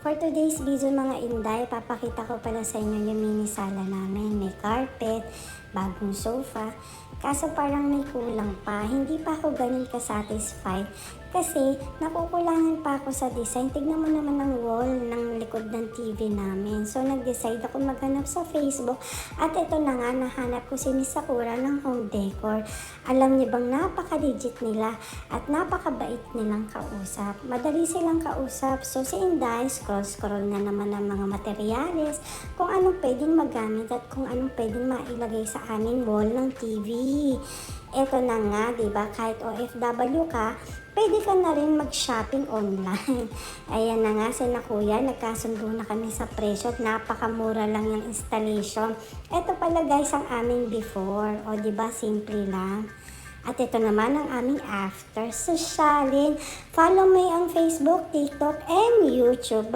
For today's video mga inday, papakita ko pala sa inyo yung mini sala namin. May carpet, bagong sofa. Kaso parang may kulang pa. Hindi pa ako ganun ka-satisfied. Kasi nakukulangan pa ako sa design. Tignan mo naman ang wall ng likod ng TV namin. So nag-decide ako maghanap sa Facebook. At ito na nga, nahanap ko si Miss Sakura ng home decor. Alam niyo bang napaka-legit nila at napakabait nilang kausap. Madali silang kausap. So si Inday, scroll na naman ng mga materyales, kung anong pwedeng magamit at kung anong pwedeng mailagay sa aming wall ng TV. Ito na nga, diba? Kahit OFW ka, pwede ka na rin mag-shopping online. Ayan na nga, sina kuya, nagkasundo na kami sa presyo at napakamura lang yung installation. Ito pala guys ang aming before. O diba, simple lang. At ito naman ang aming after. Sosyalin. Follow me ang Facebook, TikTok, and YouTube.